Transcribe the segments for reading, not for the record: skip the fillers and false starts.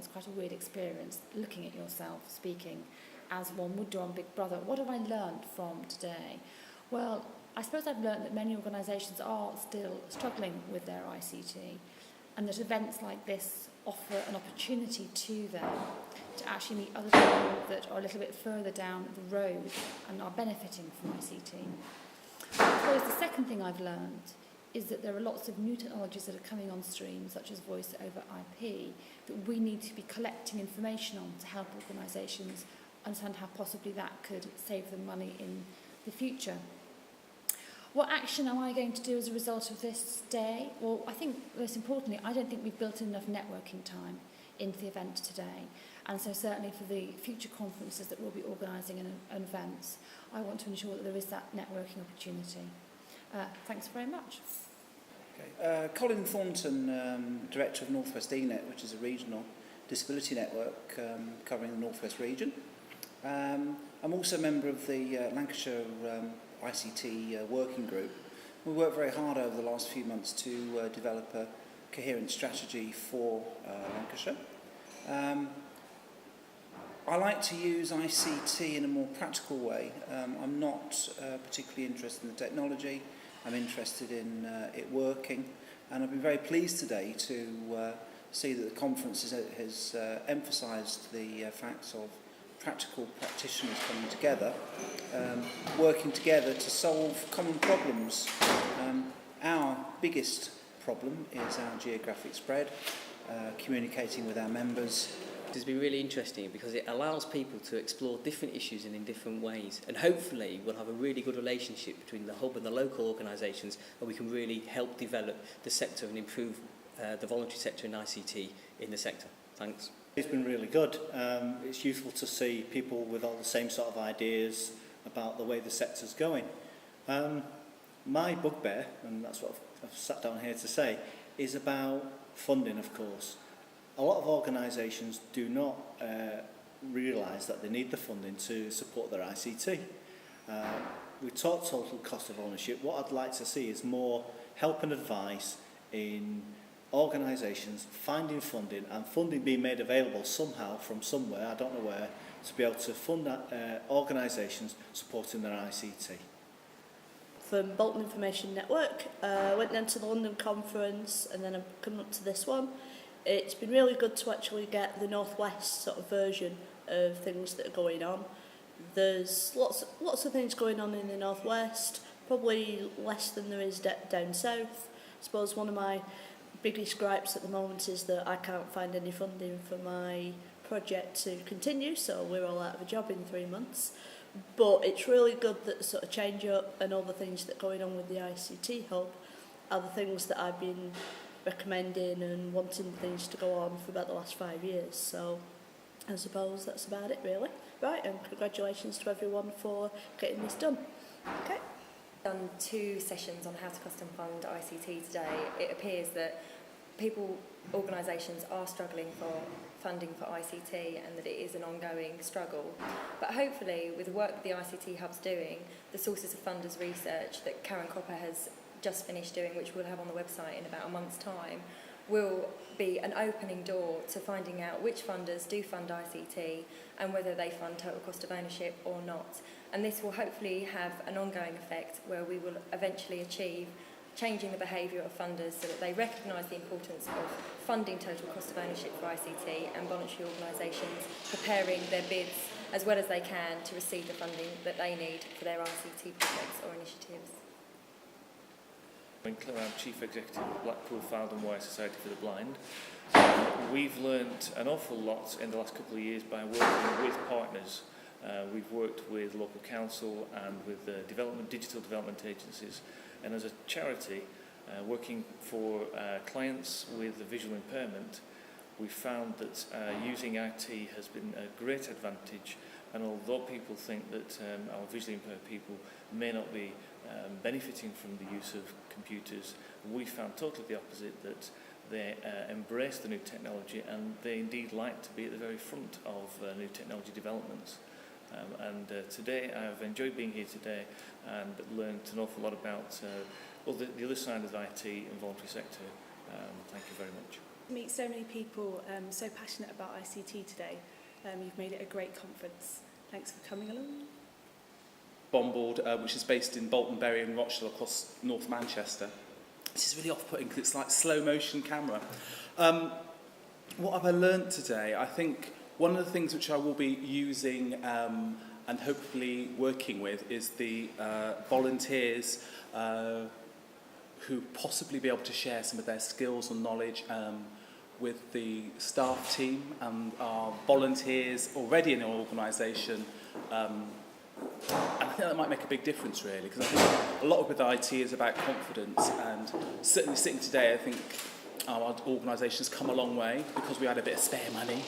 it's quite a weird experience looking at yourself speaking as one would do on Big Brother. What have I learned from today? Well, I suppose I've learned that many organisations are still struggling with their ICT, and that events like this offer an opportunity to them to actually meet other people that are a little bit further down the road and are benefiting from ICT. I suppose the second thing I've learned is that there are lots of new technologies that are coming on stream, such as voice over IP, that we need to be collecting information on to help organisations understand how possibly that could save them money in the future. What action am I going to do as a result of this day? Well, I think most importantly, I don't think we've built enough networking time into the event today. And so certainly for the future conferences that we'll be organising and events, I want to ensure that there is that networking opportunity. Thanks very much. Okay. Colin Thornton, Director of North West ENET, which is a regional disability network covering the North West region. I'm also a member of the Lancashire ICT working group. We worked very hard over the last few months to develop a coherent strategy for Lancashire. I like to use ICT in a more practical way. I'm not particularly interested in the technology. I'm interested in it working, and I've been very pleased today to see that the conference has emphasised the facts of practical practitioners coming together, working together to solve common problems. Our biggest problem is our geographic spread, communicating with our members. It's been really interesting because it allows people to explore different issues in different ways, and hopefully we'll have a really good relationship between the hub and the local organisations, and we can really help develop the sector and improve the voluntary sector and ICT in the sector. Thanks. It's been really good. It's useful to see people with all the same sort of ideas about the way the sector's going. My bugbear, and that's what I've sat down here to say, is about funding, of course. A lot of organisations do not realise that they need the funding to support their ICT. We talk total cost of ownership. What I'd like to see is more help and advice in organisations finding funding, and funding being made available somehow from somewhere, I don't know where, to be able to fund organisations supporting their ICT. From Bolton Information Network, went down to the London conference and then I've come up to this one. It's been really good to actually get the North West sort of version of things that are going on. There's lots of things going on in the North West, probably less than there is down south. I suppose one of my biggest gripes at the moment is that I can't find any funding for my project to continue, so we're all out of a job in 3 months. But it's really good that the sort of change up and all the things that are going on with the ICT hub are the things that I've been recommending and wanting things to go on for about the last 5 years. So I suppose that's about it really. Right, and congratulations to everyone for getting this done. Okay. Done 2 sessions on how to custom fund ICT today. It appears that organisations are struggling for funding for ICT and that it is an ongoing struggle. But hopefully with the work the ICT Hub's doing, the sources of funders research that Karen Cropper has just finished doing, which we'll have on the website in about a month's time, will be an opening door to finding out which funders do fund ICT and whether they fund total cost of ownership or not. And this will hopefully have an ongoing effect where we will eventually achieve changing the behaviour of funders so that they recognise the importance of funding total cost of ownership for ICT, and voluntary organisations preparing their bids as well as they can to receive the funding that they need for their ICT projects or initiatives. Winkler, I'm Chief Executive of Blackpool Found and Wire Society for the Blind. We've learnt an awful lot in the last couple of years by working with partners. We've worked with local council and with digital development agencies, and as a charity working for clients with a visual impairment, we found that using IT has been a great advantage, and although people think that our visually impaired people may not be benefiting from the use of computers, we found totally the opposite, that they embrace the new technology and they indeed like to be at the very front of new technology developments. Today I've enjoyed being here today and learned an awful lot about the other side of the IT and voluntary sector. Thank you very much. Meet so many people so passionate about ICT today. You've made it a great conference. Thanks for coming along. Bombard, which is based in Bolton, Bury and Rochdale across North Manchester. This is really off-putting because it's like slow motion camera. What have I learnt today? I think one of the things which I will be using and hopefully working with is the volunteers who possibly be able to share some of their skills and knowledge with the staff team and our volunteers already in our organisation. And I think that might make a big difference really, because I think a lot of with IT is about confidence, and certainly sitting today I think our organisation's come a long way because we had a bit of spare money.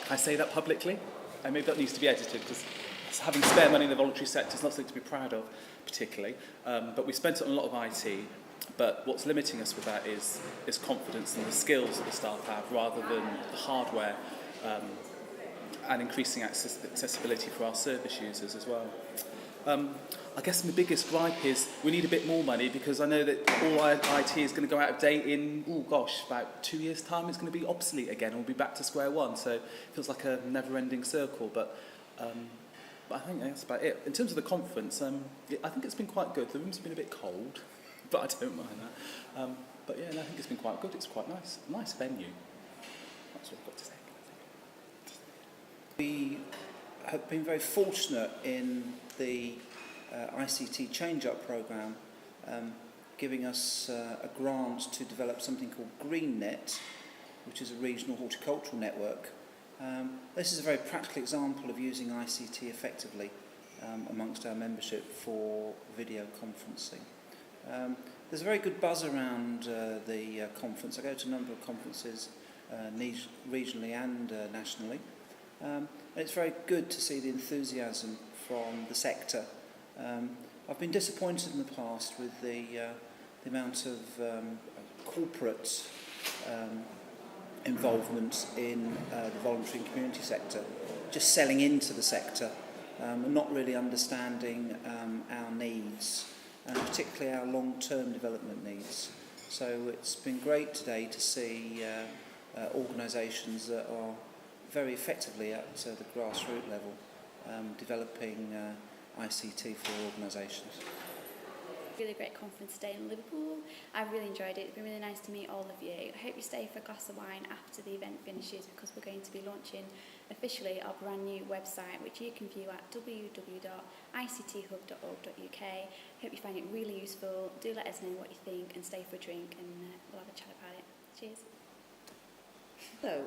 Can I say that publicly? And maybe that needs to be edited, because having spare money in the voluntary sector is not something to be proud of particularly, but we spent it on a lot of IT. But what's limiting us with that is confidence and the skills that the staff have, rather than the hardware, and increasing accessibility for our service users as well. I guess my biggest gripe is we need a bit more money, because I know that all our IT is going to go out of date in, about 2 years' time. It's going to be obsolete again, and we'll be back to square one. So it feels like a never-ending circle. But I think that's about it. In terms of the conference, I think it's been quite good. The room's been a bit cold, but I don't mind that. But yeah, I think it's been quite good. It's quite nice. Nice venue. That's what I've got to say. We have been very fortunate in the ICT Change-Up programme, giving us a grant to develop something called GreenNet, which is a regional horticultural network. This is a very practical example of using ICT effectively amongst our membership for video conferencing. There's a very good buzz around the conference. I go to a number of conferences regionally and nationally. And it's very good to see the enthusiasm from the sector. I've been disappointed in the past with the amount of corporate involvement in the voluntary and community sector, just selling into the sector and not really understanding our needs, and particularly our long-term development needs. So it's been great today to see organisations that are very effectively at the grassroots level developing ICT for organisations. Really great conference today in Liverpool. I've really enjoyed it. It's been really nice to meet all of you. I hope you stay for a glass of wine after the event finishes, because we're going to be launching officially our brand new website, which you can view at www.icthub.org.uk. Hope you find it really useful. Do let us know what you think and stay for a drink, and we'll have a chat about it. Cheers. Hello,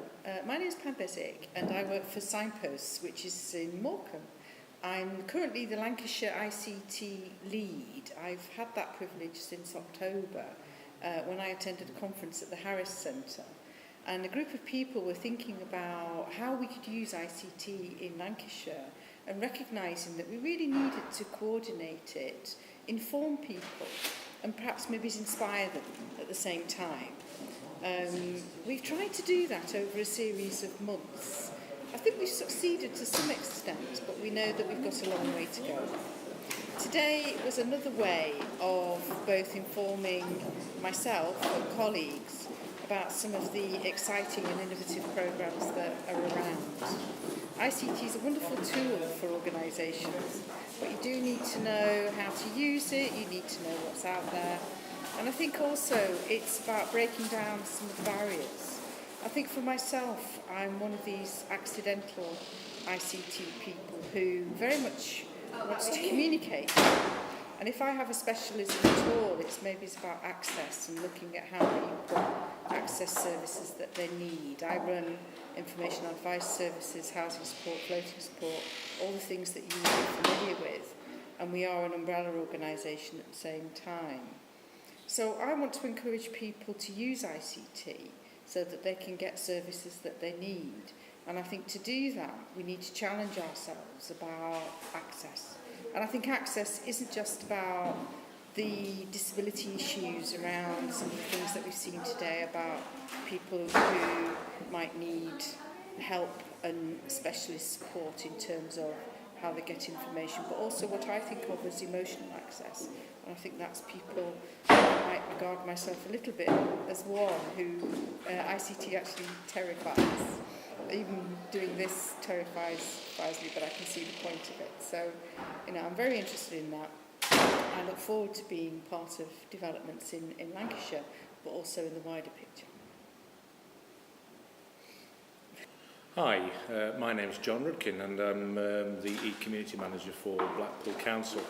my name is Pam Besic and I work for Signposts, which is in Morecambe. I'm currently the Lancashire ICT lead. I've had that privilege since October when I attended a conference at the Harris Centre. And a group of people were thinking about how we could use ICT in Lancashire, and recognising that we really needed to coordinate it, inform people, and perhaps maybe inspire them at the same time. We've tried to do that over a series of months. I think we've succeeded to some extent, but we know that we've got a long way to go. Today was another way of both informing myself and colleagues about some of the exciting and innovative programmes that are around. ICT is a wonderful tool for organisations, but you do need to know how to use it, you need to know what's out there. And I think also it's about breaking down some of the barriers. I think for myself, I'm one of these accidental ICT people who very much wants to communicate. And if I have a specialism at all, it's about access and looking at how people access services that they need. I run information advice services, housing support, floating support, all the things that you will be familiar with. And we are an umbrella organisation at the same time. So I want to encourage people to use ICT so that they can get services that they need. And I think to do that, we need to challenge ourselves about access. And I think access isn't just about the disability issues around some of the things that we've seen today about people who might need help and specialist support in terms of how they get information, but also what I think of as emotional access. And I think that's people, I might regard myself a little bit as one who ICT actually terrifies. Even doing this terrifies me, but I can see the point of it. So, I'm very interested in that. I look forward to being part of developments in Lancashire, but also in the wider picture. Hi, my name's John Rudkin and I'm the e-community manager for Blackpool Council.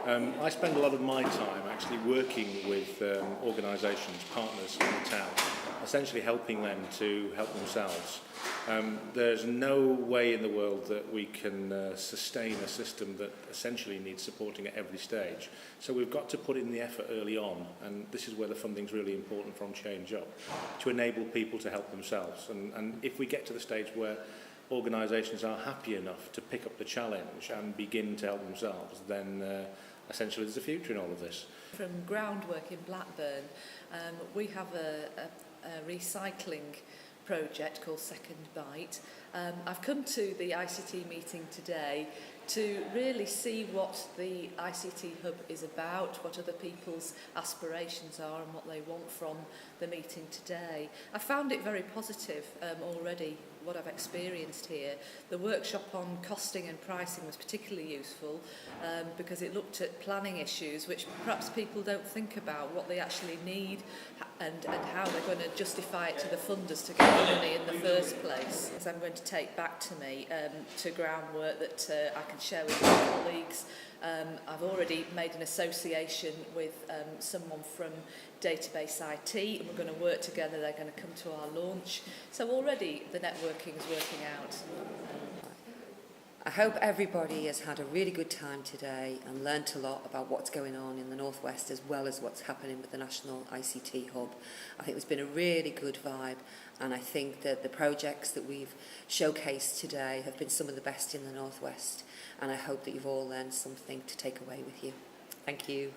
I spend a lot of my time actually working with organisations, partners in the town, essentially helping them to help themselves. There's no way in the world that we can sustain a system that essentially needs supporting at every stage. So we've got to put in the effort early on, and this is where the funding's really important from Change Up, to enable people to help themselves. And if we get to the stage where organisations are happy enough to pick up the challenge and begin to help themselves, then essentially there's a future in all of this. From groundwork in Blackburn, we have a recycling project called Second Bite. I've come to the ICT meeting today to really see what the ICT Hub is about, what other people's aspirations are and what they want from the meeting today. I found it very positive already, what I've experienced here. The workshop on costing and pricing was particularly useful because it looked at planning issues which perhaps people don't think about, what they actually need and how they're going to justify it to the funders to get the money in the first place. So I'm going to take back to me to groundwork that I can share with my colleagues. I've already made an association with someone from Database IT and we're going to work together. They're going to come to our launch. So already the networking is working out. I hope everybody has had a really good time today and learnt a lot about what's going on in the North West as well as what's happening with the National ICT Hub. I think there's been a really good vibe and I think that the projects that we've showcased today have been some of the best in the North West and I hope that you've all learned something to take away with you. Thank you.